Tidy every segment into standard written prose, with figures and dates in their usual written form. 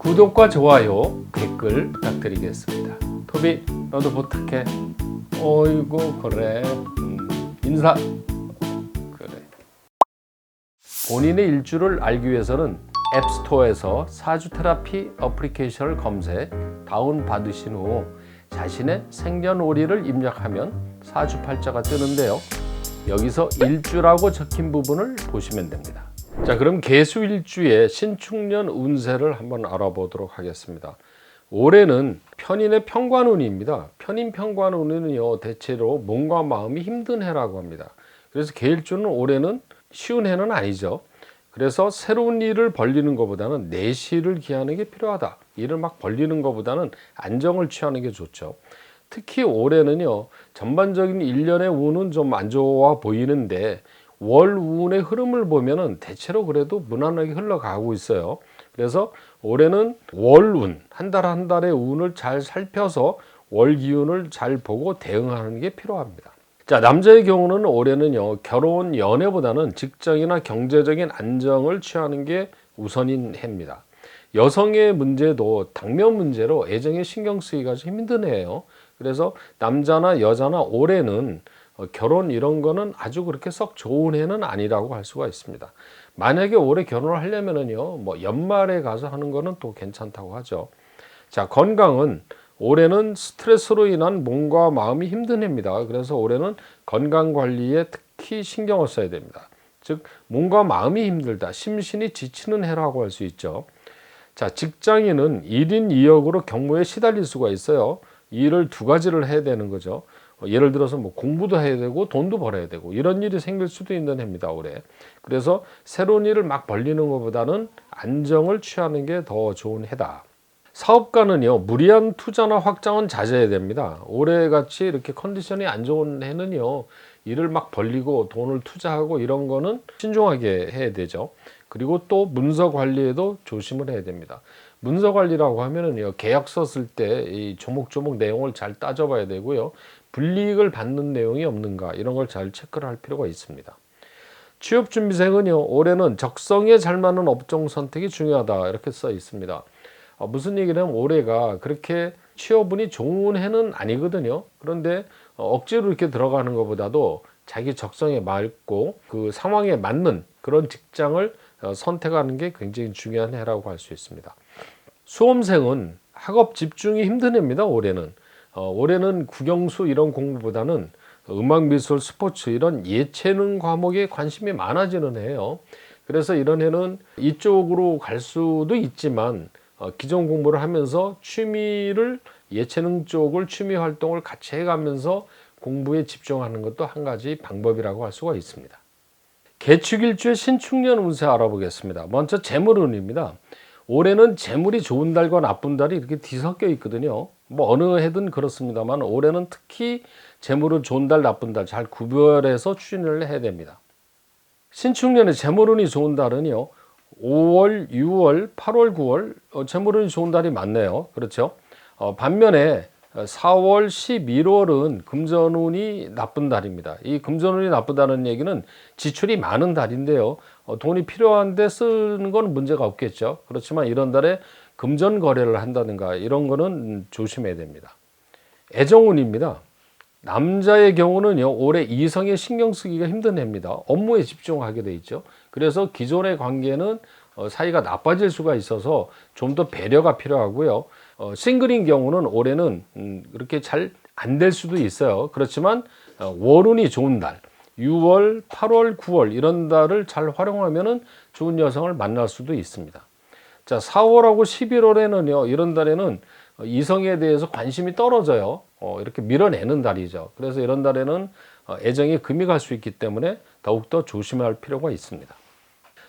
구독과 좋아요, 댓글 부탁드리겠습니다. 토비, 너도 부탁해. 어이구, 그래. 인사. 그래. 본인의 일주를 알기 위해서는 앱스토어에서 사주 테라피 어플리케이션을 검색, 다운받으신 후 자신의 생년월일을 입력하면 사주팔자가 뜨는데요. 여기서 일주라고 적힌 부분을 보시면 됩니다. 자, 그럼 개수일주의 신축년 운세를 한번 알아보도록 하겠습니다. 올해는 편인의 편관운입니다. 편인 편관운은요, 대체로 몸과 마음이 힘든 해라고 합니다. 그래서 개일주는 올해는 쉬운 해는 아니죠. 그래서 새로운 일을 벌리는 것보다는 내실을 기하는 게 필요하다. 일을 막 벌리는 것보다는 안정을 취하는 게 좋죠. 특히 올해는요, 전반적인 일년의 운은 좀 안 좋아 보이는데 월 운의 흐름을 보면은 대체로 그래도 무난하게 흘러가고 있어요. 그래서 올해는 월운, 한 달 한 달의 운을 잘 살펴서 월 기운을 잘 보고 대응하는 게 필요합니다. 자, 남자의 경우는 올해는요, 결혼 연애보다는 직장이나 경제적인 안정을 취하는 게 우선인 해입니다. 여성의 문제도 당면 문제로 애정에 신경 쓰기가 좀 힘든 해예요. 그래서 남자나 여자나 올해는 결혼 이런 거는 아주 그렇게 썩 좋은 해는 아니라고 할 수가 있습니다. 만약에 올해 결혼을 하려면은요, 뭐 연말에 가서 하는 거는 또 괜찮다고 하죠. 자, 건강은 올해는 스트레스로 인한 몸과 마음이 힘든 해입니다. 그래서 올해는 건강 관리에 특히 신경을 써야 됩니다. 즉, 몸과 마음이 힘들다, 심신이 지치는 해라고 할 수 있죠. 자, 직장인은 1인 2역으로 경무에 시달릴 수가 있어요. 일을 두 가지를 해야 되는 거죠. 예를 들어서 뭐 공부도 해야 되고 돈도 벌어야 되고 이런 일이 생길 수도 있는 해입니다, 올해. 그래서 새로운 일을 막 벌리는 것보다는 안정을 취하는 게 더 좋은 해다. 사업가는요, 무리한 투자나 확장은 자제해야 됩니다. 올해같이 이렇게 컨디션이 안 좋은 해는요, 일을 막 벌리고 돈을 투자하고 이런 거는 신중하게 해야 되죠. 그리고 또 문서 관리에도 조심을 해야 됩니다. 문서 관리라고 하면은요, 계약서 쓸 때 이 조목조목 내용을 잘 따져봐야 되고요. 불이익을 받는 내용이 없는가 이런 걸 잘 체크를 할 필요가 있습니다. 취업준비생은요, 올해는 적성에 잘 맞는 업종 선택이 중요하다 이렇게 써 있습니다. 무슨 얘기냐면 올해가 그렇게 취업운이 좋은 해는 아니거든요. 그런데 억지로 이렇게 들어가는 것보다도 자기 적성에 맞고 그 상황에 맞는 그런 직장을 선택하는 게 굉장히 중요한 해라고 할 수 있습니다. 수험생은 학업 집중이 힘든 해입니다. 올해는 국영수 이런 공부보다는 음악, 미술, 스포츠 이런 예체능 과목에 관심이 많아지는 해예요. 그래서 이런 해는 이쪽으로 갈 수도 있지만 기존 공부를 하면서 취미를 예체능 쪽을 취미 활동을 같이 해가면서 공부에 집중하는 것도 한 가지 방법이라고 할 수가 있습니다. 개축일주의 신축년 운세 알아보겠습니다. 먼저 재물운입니다. 올해는 재물이 좋은 달과 나쁜 달이 이렇게 뒤섞여 있거든요. 뭐 어느 해든 그렇습니다만 올해는 특히 재물은 좋은 달, 나쁜 달 잘 구별해서 추진을 해야 됩니다. 신축년에 재물운이 좋은 달은요, 5월, 6월, 8월, 9월 재물운이 좋은 달이 많네요. 그렇죠? 반면에 4월, 11월은 금전운이 나쁜 달입니다. 이 금전운이 나쁘다는 얘기는 지출이 많은 달인데요. 돈이 필요한데 쓰는 건 문제가 없겠죠. 그렇지만 이런 달에 금전 거래를 한다든가 이런 거는 조심해야 됩니다. 애정운입니다. 남자의 경우는요, 올해 이성에 신경 쓰기가 힘든 해입니다. 업무에 집중하게 돼 있죠. 그래서 기존의 관계는 사이가 나빠질 수가 있어서 좀 더 배려가 필요하고요. 싱글인 경우는 올해는 그렇게 잘 안 될 수도 있어요. 그렇지만 월운이 좋은 달, 6월, 8월, 9월 이런 달을 잘 활용하면 좋은 여성을 만날 수도 있습니다. 자, 4월하고 11월에는요, 이런 달에는 이성에 대해서 관심이 떨어져요. 이렇게 밀어내는 달이죠. 그래서 이런 달에는 애정에 금이 갈 수 있기 때문에 더욱더 조심할 필요가 있습니다.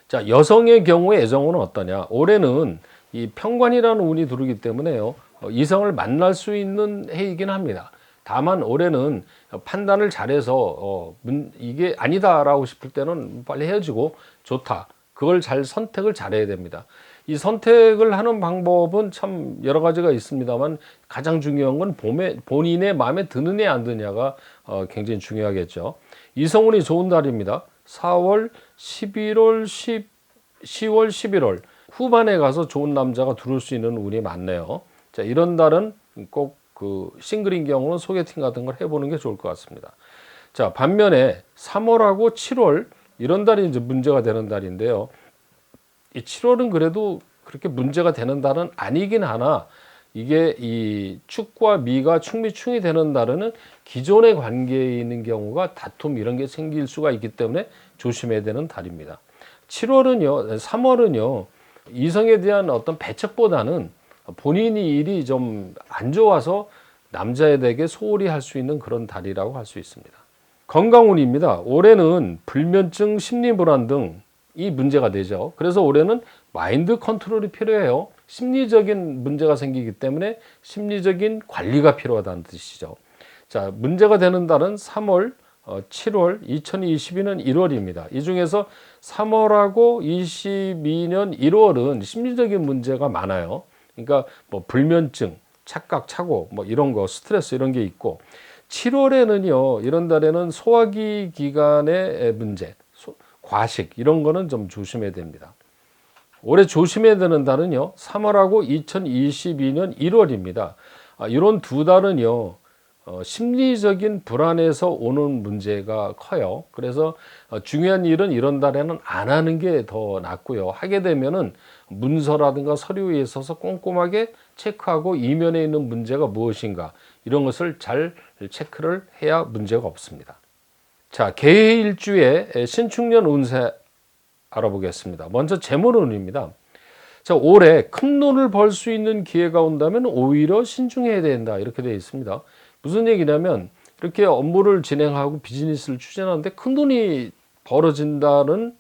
자, 여성의 경우에 애정운은 어떠냐? 올해는 이 편관이라는 운이 들어오기 때문에요, 이성을 만날 수 있는 해이긴 합니다. 다만 올해는 판단을 잘해서 이게 아니다라고 싶을 때는 빨리 헤어지고 좋다. 그걸 잘 선택을 잘해야 됩니다. 이 선택을 하는 방법은 참 여러 가지가 있습니다만 가장 중요한 건 본인의 마음에 드느냐 안 드느냐가 굉장히 중요하겠죠. 이성운이 좋은 달입니다. 4월, 11월, 10월, 11월 후반에 가서 좋은 남자가 들어올 수 있는 운이 많네요. 자, 이런 달은 꼭 그 싱글인 경우는 소개팅 같은 걸 해보는 게 좋을 것 같습니다. 자, 반면에 3월하고 7월 이런 달이 이제 문제가 되는 달인데요. 이 7월은 그래도 그렇게 문제가 되는 달은 아니긴 하나, 이게 이 축과 미가 충미충이 되는 달은 기존의 관계에 있는 경우가 다툼 이런 게 생길 수가 있기 때문에 조심해야 되는 달입니다. 7월은요, 3월은요, 이성에 대한 어떤 배척보다는 본인이 일이 좀 안 좋아서 남자에게 소홀히 할 수 있는 그런 달이라고 할 수 있습니다. 건강운입니다. 올해는 불면증, 심리불안 등이 문제가 되죠. 그래서 올해는 마인드 컨트롤이 필요해요. 심리적인 문제가 생기기 때문에 심리적인 관리가 필요하다는 뜻이죠. 자, 문제가 되는 달은 3월, 7월, 2022년 1월입니다. 이 중에서 3월하고 22년 1월은 심리적인 문제가 많아요. 그러니까 뭐 불면증, 착각, 착오, 뭐 이런 거, 스트레스 이런 게 있고, 7월에는요, 이런 달에는 소화기 기관의 문제, 과식 이런 거는 좀 조심해야 됩니다. 올해 조심해야 되는 달은요, 3월하고 2022년 1월입니다. 이런 두 달은요, 심리적인 불안에서 오는 문제가 커요. 그래서 중요한 일은 이런 달에는 안 하는 게 더 낫고요. 하게 되면은 문서라든가 서류에 있어서 꼼꼼하게 체크하고 이면에 있는 문제가 무엇인가 이런 것을 잘 체크를 해야 문제가 없습니다. 자, 개해일주의 신축년 운세 알아보겠습니다. 먼저 재물운입니다. 자, 올해 큰 돈을 벌 수 있는 기회가 온다면 오히려 신중해야 된다 이렇게 되어 있습니다. 무슨 얘기냐면 이렇게 업무를 진행하고 비즈니스를 추진하는데 큰 돈이 벌어진다는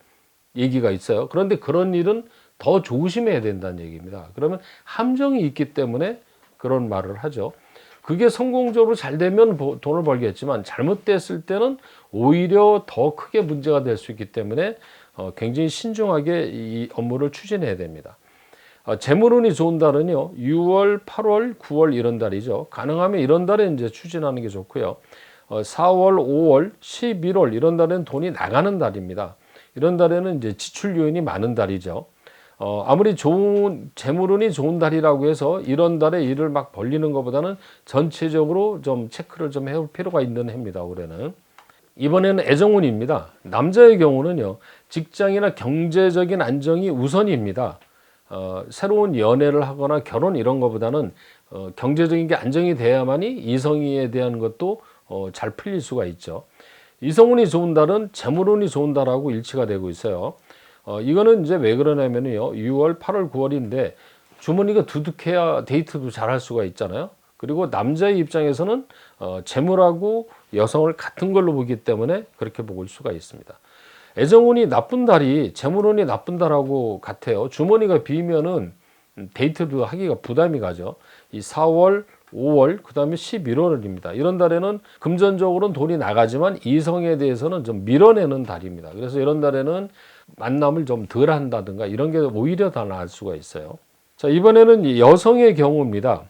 얘기가 있어요. 그런데 그런 일은 더 조심해야 된다는 얘기입니다. 그러면 함정이 있기 때문에 그런 말을 하죠. 그게 성공적으로 잘 되면 돈을 벌겠지만 잘못됐을 때는 오히려 더 크게 문제가 될 수 있기 때문에 굉장히 신중하게 이 업무를 추진해야 됩니다. 재물운이 좋은 달은요, 6월, 8월, 9월 이런 달이죠. 가능하면 이런 달에 이제 추진하는 게 좋고요. 4월, 5월, 11월 이런 달에는 돈이 나가는 달입니다. 이런 달에는 이제 지출 요인이 많은 달이죠. 아무리 좋은 재물운이 좋은 달이라고 해서 이런 달에 일을 막 벌리는 것보다는 전체적으로 좀 체크를 좀 해볼 필요가 있는 해입니다. 올해는. 이번에는 애정운입니다. 남자의 경우는요, 직장이나 경제적인 안정이 우선입니다. 새로운 연애를 하거나 결혼 이런 것보다는 경제적인 게 안정이 돼야만이 이성에 대한 것도 잘 풀릴 수가 있죠. 이성운이 좋은 달은 재물운이 좋은 달하고 일치가 되고 있어요. 이거는 이제 왜 그러냐면요, 6월, 8월, 9월인데 주머니가 두둑해야 데이트도 잘 할 수가 있잖아요. 그리고 남자의 입장에서는 재물하고 여성을 같은 걸로 보기 때문에 그렇게 볼 수가 있습니다. 애정운이 나쁜 달이 재물운이 나쁜 달하고 같아요. 주머니가 비면은 데이트도 하기가 부담이 가죠. 이 4월, 5월, 그 다음에 11월입니다. 이런 달에는 금전적으로는 돈이 나가지만 이성에 대해서는 좀 밀어내는 달입니다. 그래서 이런 달에는 만남을 좀 덜 한다든가 이런 게 오히려 더 나을 수가 있어요. 자, 이번에는 여성의 경우입니다.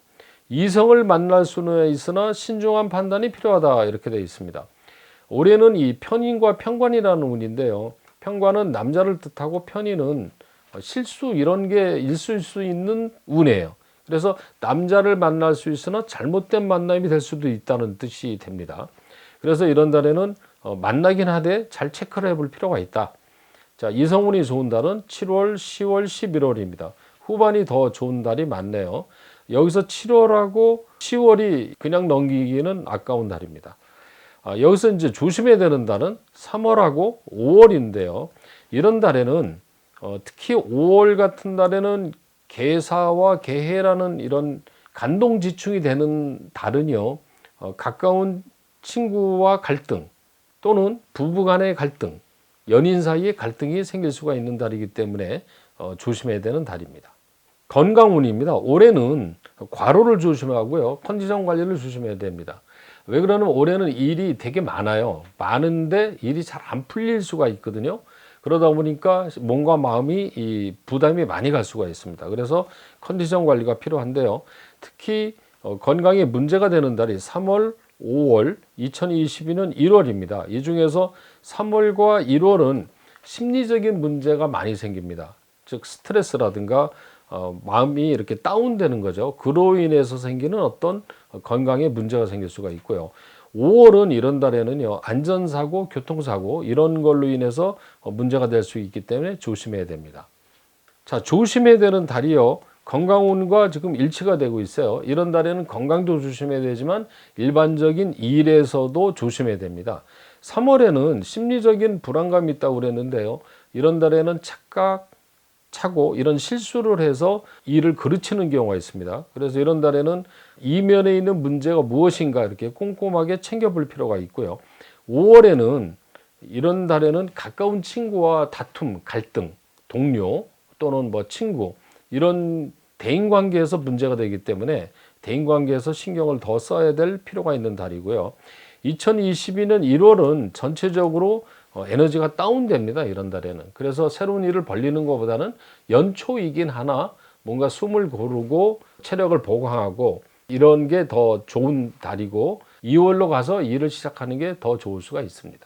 이성을 만날 수는 있으나 신중한 판단이 필요하다 이렇게 되어 있습니다. 올해는 이 편인과 편관이라는 운인데요. 편관은 남자를 뜻하고 편인은 실수 이런 게 있을 수 있는 운이에요. 그래서 남자를 만날 수 있으나 잘못된 만남이 될 수도 있다는 뜻이 됩니다. 그래서 이런 달에는 만나긴 하되 잘 체크를 해볼 필요가 있다. 자, 이성운이 좋은 달은 7월, 10월, 11월입니다. 후반이 더 좋은 달이 많네요. 여기서 7월하고 10월이 그냥 넘기기는 아까운 달입니다. 여기서 이제 조심해야 되는 달은 3월하고 5월인데요. 이런 달에는 특히 5월 같은 달에는 개사와 개해라는 이런 간동지충이 되는 달은요, 가까운 친구와 갈등 또는 부부 간의 갈등, 연인 사이에 갈등이 생길 수가 있는 달이기 때문에 조심해야 되는 달입니다. 건강운입니다. 올해는 과로를 조심하고요, 컨디션 관리를 조심해야 됩니다. 왜 그러냐면 올해는 일이 되게 많아요. 많은데 일이 잘 안 풀릴 수가 있거든요. 그러다 보니까 몸과 마음이 이 부담이 많이 갈 수가 있습니다. 그래서 컨디션 관리가 필요한데요. 특히 건강에 문제가 되는 달이 3월, 5월, 2022년 1월입니다. 이 중에서 3월과 1월은 심리적인 문제가 많이 생깁니다. 즉 스트레스라든가 마음이 이렇게 다운되는 거죠. 그로 인해서 생기는 어떤 건강에 문제가 생길 수가 있고요. 5월은 이런 달에는요, 안전사고, 교통사고 이런 걸로 인해서 문제가 될 수 있기 때문에 조심해야 됩니다. 자, 조심해야 되는 달이요, 건강운과 지금 일치가 되고 있어요. 이런 달에는 건강도 조심해야 되지만 일반적인 일에서도 조심해야 됩니다. 3월에는 심리적인 불안감이 있다고 그랬는데요, 이런 달에는 착각, 차고 이런 실수를 해서 일을 그르치는 경우가 있습니다. 그래서 이런 달에는 이면에 있는 문제가 무엇인가 이렇게 꼼꼼하게 챙겨볼 필요가 있고요. 5월에는 이런 달에는 가까운 친구와 다툼, 갈등, 동료 또는 뭐 친구 이런 대인관계에서 문제가 되기 때문에 대인관계에서 신경을 더 써야 될 필요가 있는 달이고요. 2022년 1월은 전체적으로 에너지가 다운됩니다. 이런 달에는. 그래서 새로운 일을 벌리는 것보다는 연초이긴 하나 뭔가 숨을 고르고 체력을 보강하고 이런 게 더 좋은 달이고 2월로 가서 일을 시작하는 게 더 좋을 수가 있습니다.